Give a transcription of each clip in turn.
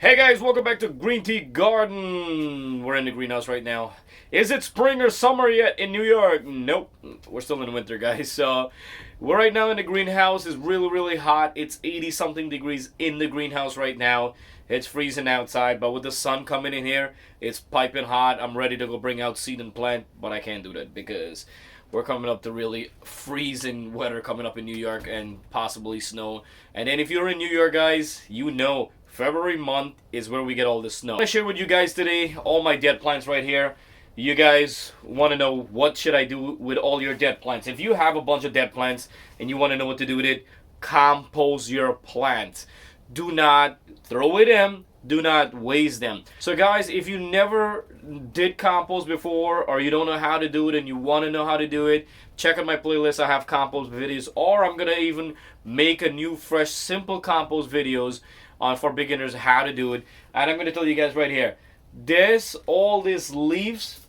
Hey guys, welcome back to Green Tea Garden. We're in the greenhouse right now. Is it spring or summer yet in New York? Nope, we're still in winter, guys. So we're right now in the greenhouse. It's really hot. It's 80 something degrees in the greenhouse right now. It's freezing outside, but with the sun coming in here, it's piping hot. I'm ready to go bring out seed and plant, but I can't do that because we're coming up to really freezing weather coming up in New York and possibly snow. And then if you're in New York, guys, you know February month is where we get all the snow. I'm going to share with you guys today all my dead plants right here. You guys want to know what should I do with all your dead plants. If you have a bunch of dead plants and you want to know what to do with it, compost your plants. Do not throw it in. Do not waste them. So guys, if you never did compost before or you don't know how to do it and you want to know how to do it, check out my playlist. I have compost videos, or I'm going to even make a new fresh simple compost videos for beginners how to do it. And I'm going to tell you guys right here, all these leaves,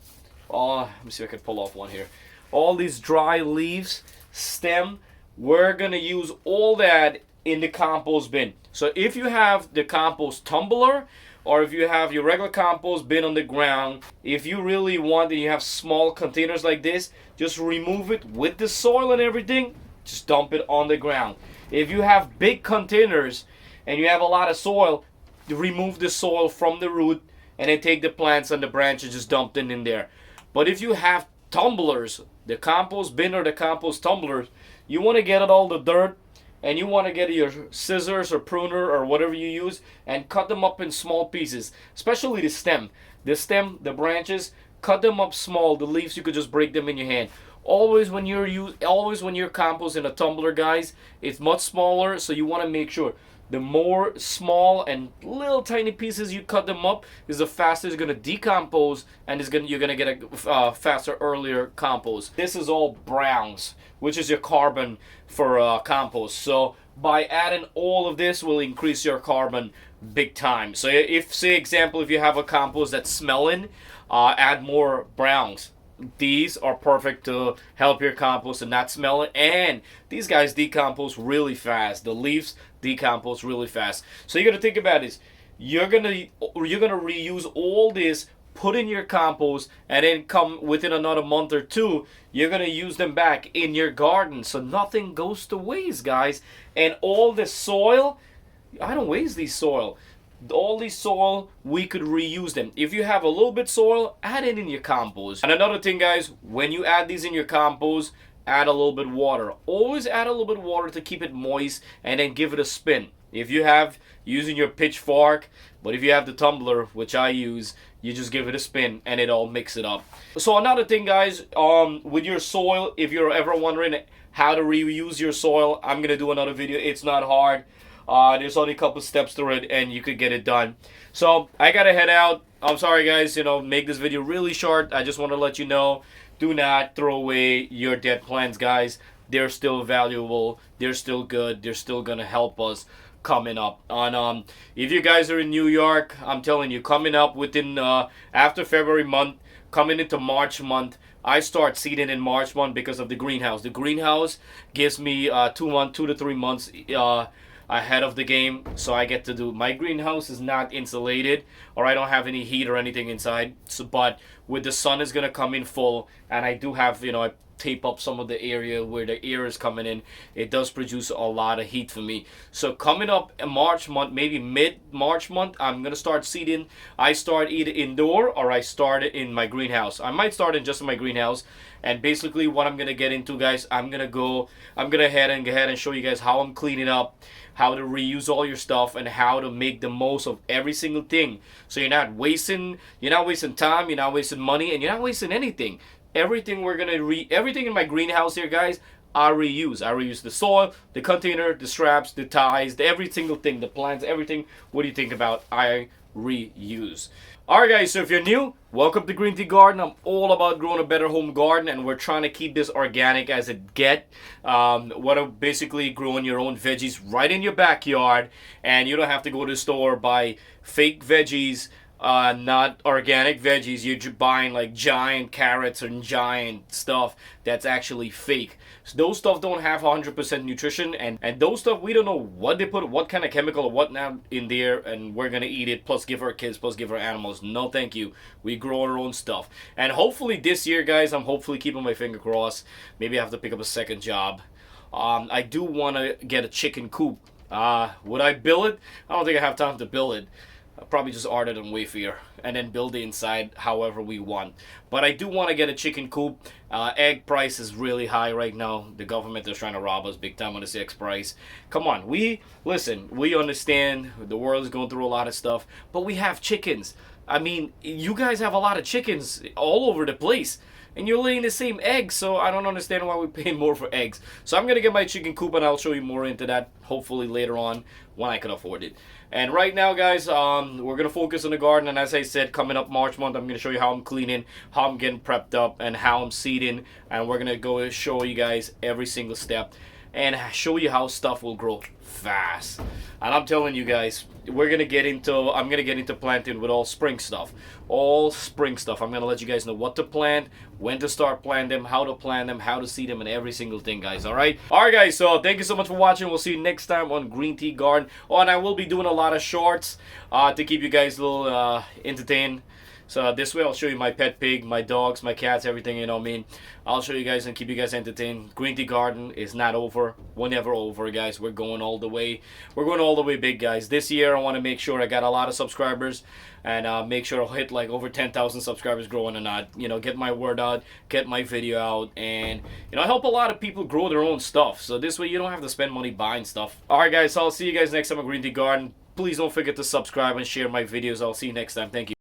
let me see if I can pull off one here. All these dry leaves, stem, we're going to use all that in the compost bin. So if you have the compost tumbler, or if you have your regular compost bin on the ground, if you really want and you have small containers like this, just remove it with the soil and everything, just dump it on the ground. If you have big containers and you have a lot of soil, remove the soil from the root and then take the plants and the branches, just dump them in there. But if you have tumblers, the compost bin or the compost tumblers, you want to get out all the dirt and you want to get your scissors or pruner or whatever you use and cut them up in small pieces, especially the stem. The branches, cut them up small. The leaves, you could just break them in your hand. Always when you're composting a tumbler, guys, it's much smaller, so you want to make sure the more small and little tiny pieces you cut them up is the faster it's going to decompose, and you're going to get a faster, earlier compost. This is all browns, which is your carbon for compost. So by adding all of this will increase your carbon big time. So if, say example, if you have a compost that's smelling, add more browns. These are perfect to help your compost and not smell it. And these guys decompose really fast. The leaves decompose really fast. So you got to think about this. You're gonna reuse all this, put in your compost, and then come within another month or two, you're gonna use them back in your garden. So nothing goes to waste, guys. And all the soil, I don't waste these soil. All these soil, we could reuse them. If you have a little bit soil, add it in your compost. And another thing, guys, when you add these in your compost, add a little bit of water. Always add a little bit of water to keep it moist, and then give it a spin. If you have using your pitchfork, but if you have the tumbler, which I use, you just give it a spin and it all mix it up. So another thing, guys, with your soil, if you're ever wondering how to reuse your soil, I'm gonna do another video. It's not hard. There's only a couple steps to it and you could get it done. So I gotta head out. I'm sorry, guys, make this video really short. I just want to let you know, do not throw away your dead plants, guys. They're still valuable. They're still good. They're still gonna help us coming up. On if you guys are in New York, I'm telling you, coming up within after February month, coming into March month, I start seeding in March month because of the greenhouse. The greenhouse gives me 2 to 3 months ahead of the game, so I get to do. My greenhouse is not insulated, or I don't have any heat or anything inside. So, but with the sun is gonna come in full, and I do have, I tape up some of the area where the air is coming in. It does produce a lot of heat for me. So coming up in March month, maybe mid-March month, I'm gonna start seeding. I start either indoor or I start it in my greenhouse. I might start in just in my greenhouse. And basically what I'm gonna get into, guys, I'm gonna go ahead and show you guys how I'm cleaning up, how to reuse all your stuff, and how to make the most of every single thing. So you're not wasting time, you're not wasting money, and you're not wasting anything. Everything everything in my greenhouse here, guys, I reuse. I reuse the soil, the container, the straps, the ties, every single thing, the plants, everything. What do you think about? I reuse. Alright, guys, so if you're new, welcome to Green Tea Garden. I'm all about growing a better home garden, and we're trying to keep this organic as it get. Basically growing your own veggies right in your backyard, and you don't have to go to the store, buy fake veggies, not organic veggies. You're buying like giant carrots and giant stuff that's actually fake. So those stuff don't have 100% nutrition, and those stuff we don't know what they put, what kind of chemical or whatnot in there, and we're gonna eat it plus give our kids plus give our animals. No, thank you. We grow our own stuff, and hopefully this year, guys, I'm hopefully keeping my finger crossed. Maybe I have to pick up a second job. I do want to get a chicken coop. Would I build it? I don't think I have time to build it. I'll probably just order it on Wayfair and then build the inside however we want. But I do want to get a chicken coop. Egg price is really high right now. The government is trying to rob us big time on this egg price. Come on, we understand the world is going through a lot of stuff, but we have chickens. I mean, you guys have a lot of chickens all over the place, and you're laying the same eggs, so I don't understand why we're paying more for eggs. So I'm gonna get my chicken coop, and I'll show you more into that hopefully later on when I can afford it. And right now, guys, we're gonna focus on the garden, and as I said, coming up March month, I'm gonna show you how I'm cleaning, how I'm getting prepped up, and how I'm seeding, and we're gonna go and show you guys every single step and show you how stuff will grow fast. And I'm telling you guys, I'm gonna get into planting with all spring stuff. I'm gonna let you guys know what to plant, when to start planting them, how to plant them, how to seed them, and every single thing, guys. Alright guys, so thank you so much for watching. We'll see you next time on Green Tea Garden. Oh, and I will be doing a lot of shorts to keep you guys a little entertained. So this way I'll show you my pet pig, my dogs, my cats, everything, you know what I mean. I'll show you guys and keep you guys entertained. Green Tea Garden is not over. We're never over, guys. We're going all the way. We're going all the way big, guys. This year I want to make sure I got a lot of subscribers and make sure I'll hit like over 10,000 subscribers growing or not. You know, get my word out, get my video out, and, you know, help a lot of people grow their own stuff. So this way you don't have to spend money buying stuff. Alright, guys, so I'll see you guys next time on Green Tea Garden. Please don't forget to subscribe and share my videos. I'll see you next time. Thank you.